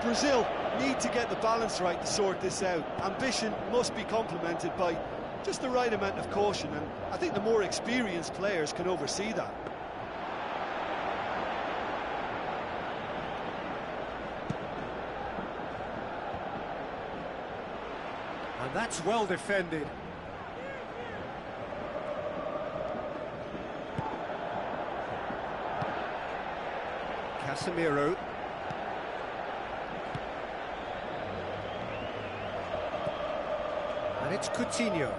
Brazil need to get the balance right to sort this out. Ambition must be complemented by just the right amount of caution, and I think the more experienced players can oversee that. And that's well defended. Casemiro. And it's Coutinho.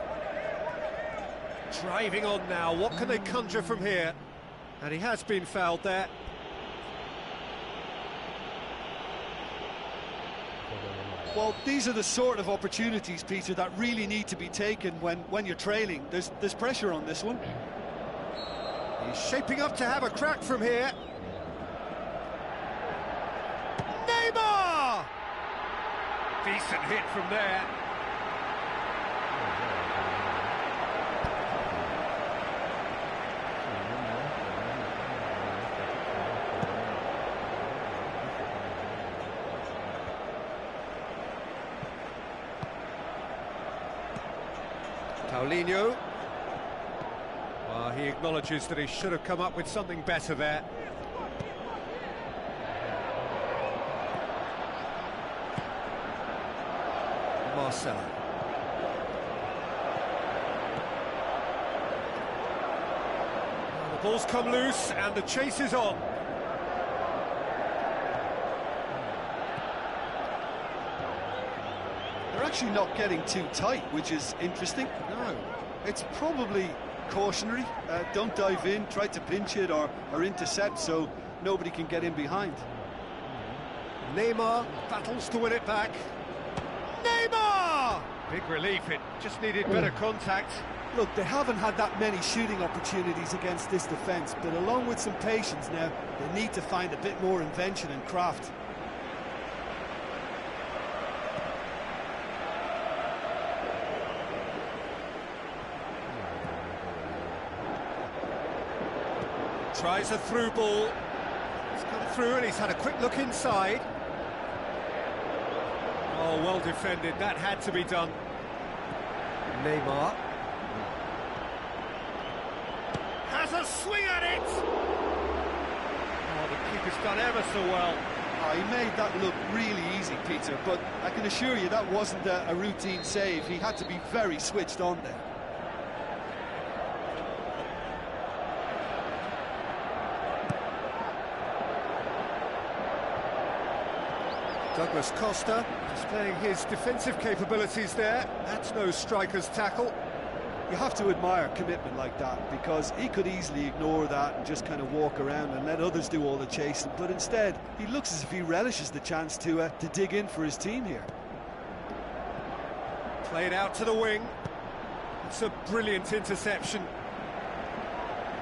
Driving on now, what can they conjure from here? And he has been fouled there. Well, these are the sort of opportunities, Peter, that really need to be taken when you're trailing. There's pressure on this one. He's shaping up to have a crack from here. Neymar! Decent hit from there. Paulinho. Well, he acknowledges that he should have come up with something better there. Marcelo. Well, the ball's come loose and the chase is on. They're actually not getting too tight, which is interesting. No. It's probably cautionary. Don't dive in, try to pinch it or intercept so nobody can get in behind. Neymar battles to win it back. Neymar! Big relief, it just needed better contact. Look, they haven't had that many shooting opportunities against this defence, but along with some patience now, they need to find a bit more invention and craft. Tries a through ball. He's come through and he's had a quick look inside. Oh, well defended. That had to be done. Neymar. Has a swing at it! Oh, the keeper's done ever so well. He made that look really easy, Peter, but I can assure you that wasn't a routine save. He had to be very switched on there. Douglas Costa displaying his defensive capabilities there. That's no striker's tackle. You have to admire commitment like that, because he could easily ignore that and just kind of walk around and let others do all the chasing, but instead he looks as if he relishes the chance to dig in for his team here. Played out to the wing. It's a brilliant interception.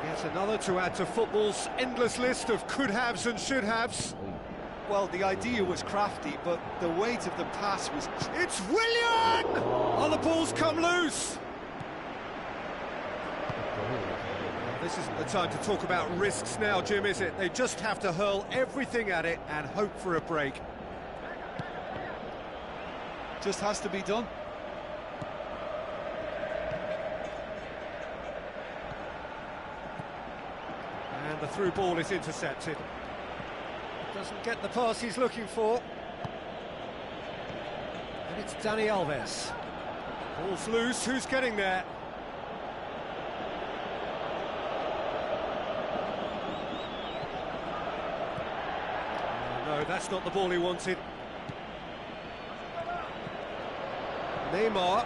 Yet another to add to football's endless list of could-haves and should-haves. Well, the idea was crafty, but the weight of the pass was... It's Willian! Oh, the ball's come loose! This isn't the time to talk about risks now, Jim, is it? They just have to hurl everything at it and hope for a break. Just has to be done. And the through ball is intercepted. Doesn't get the pass he's looking for. And it's Dani Alves. Ball's loose, who's getting there? No, that's not the ball he wanted. Neymar.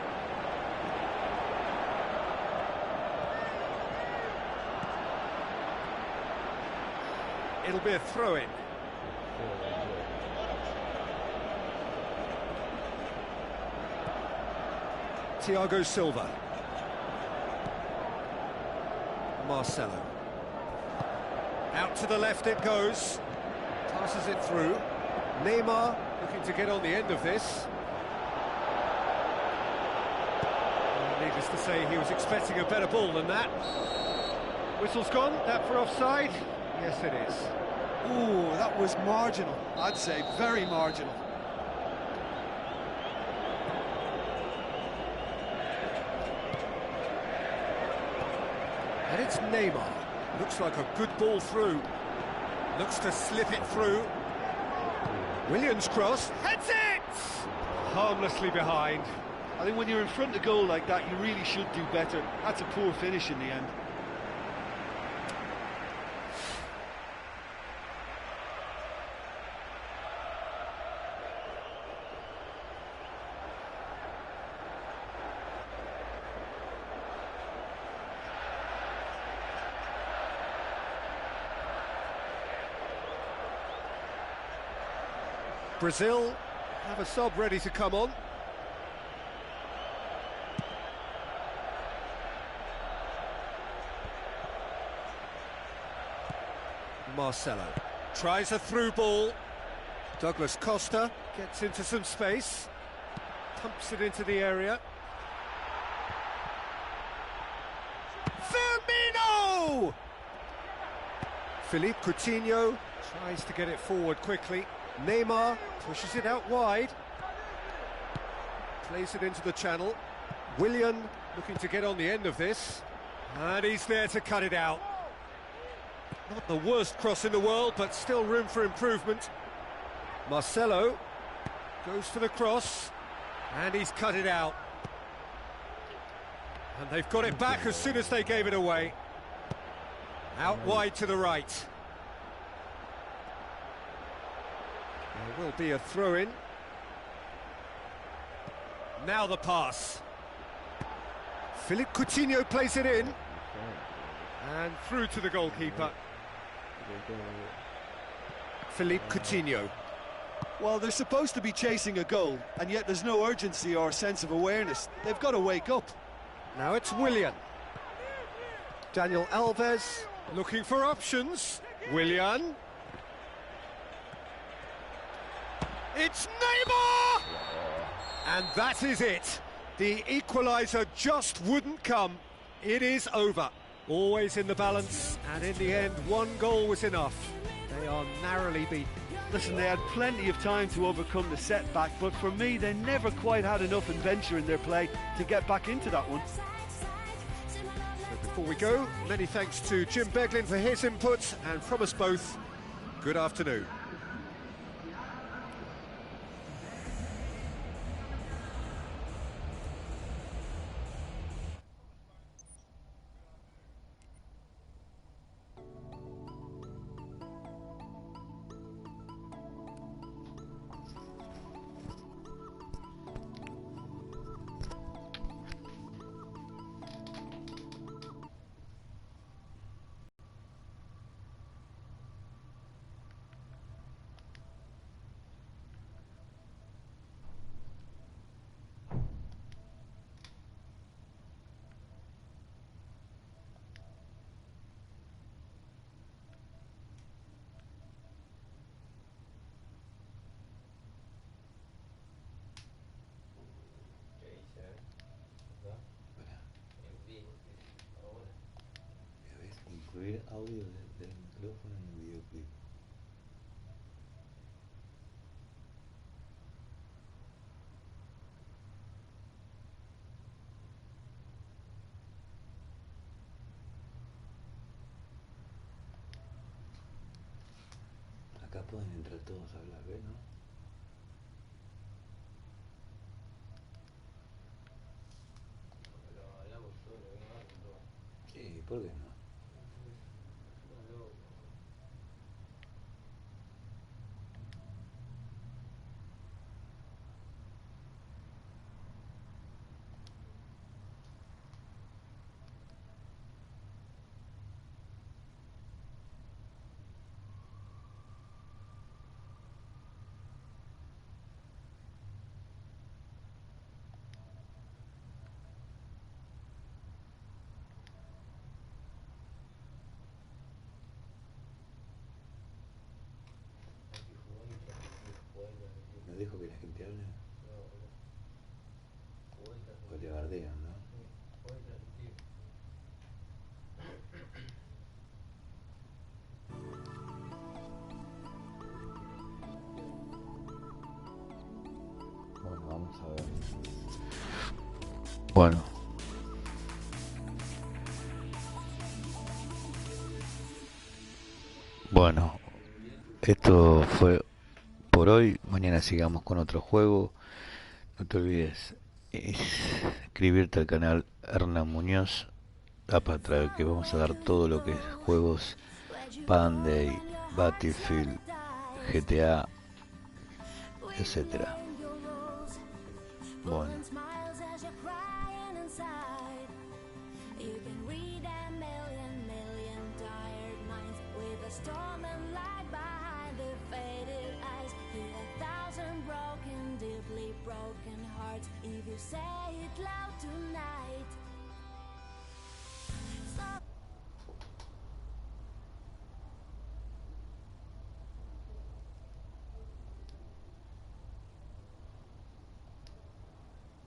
It'll be a throw-in. Thiago Silva. Marcelo. Out to the left it goes. Passes it through. Neymar looking to get on the end of this. Needless to say, he was expecting a better ball than that. Whistle's gone. That for offside? Yes, it is. Ooh, that was marginal. I'd say very marginal. And it's Neymar. Looks like a good ball through. Looks to slip it through. Williams cross. Heads it! Harmlessly behind. I think when you're in front of goal like that, you really should do better. That's a poor finish in the end. Brazil have a sub ready to come on. Marcelo tries a through ball. Douglas Costa gets into some space, pumps it into the area. Firmino! Philippe Coutinho tries to get it forward quickly. Neymar pushes it out wide. Plays it into the channel. Willian looking to get on the end of this. And he's there to cut it out. Not the worst cross in the world, but still room for improvement. Marcelo goes for the cross, and he's cut it out. And they've got it back as soon as they gave it away. Out wide to the right. There will be a throw-in. Now the pass. Philippe Coutinho plays it in. And through to the goalkeeper. Philippe Coutinho. Well, they're supposed to be chasing a goal, and yet there's no urgency or sense of awareness. They've got to wake up. Now it's Willian. Daniel Alves looking for options. Willian. It's Neymar! And that is it. The equaliser just wouldn't come. It is over. Always in the balance, and in the end, one goal was enough. They are narrowly beaten. Listen, they had plenty of time to overcome the setback, but for me, they never quite had enough adventure in their play to get back into that one. So before we go, many thanks to Jim Beglin for his input, and from us both, good afternoon. Incluir audio del micrófono en el videoclip. Acá pueden entrar todos a hablar, ¿ves, no? Sí, ¿por qué no? ¿No dejo que la gente hable? O le bardean, ¿no? Bueno, vamos a ver. Bueno. Bueno, esto fue por hoy. Mañana sigamos con otro juego. No te olvides inscribirte al canal Hernán Muñoz, para traer que vamos a dar todo lo que es juegos Panday, Battlefield, GTA, etcétera. Bueno. Storm and light behind the faded eyes, hear 1,000 broken deeply broken heart if you say it loud tonight.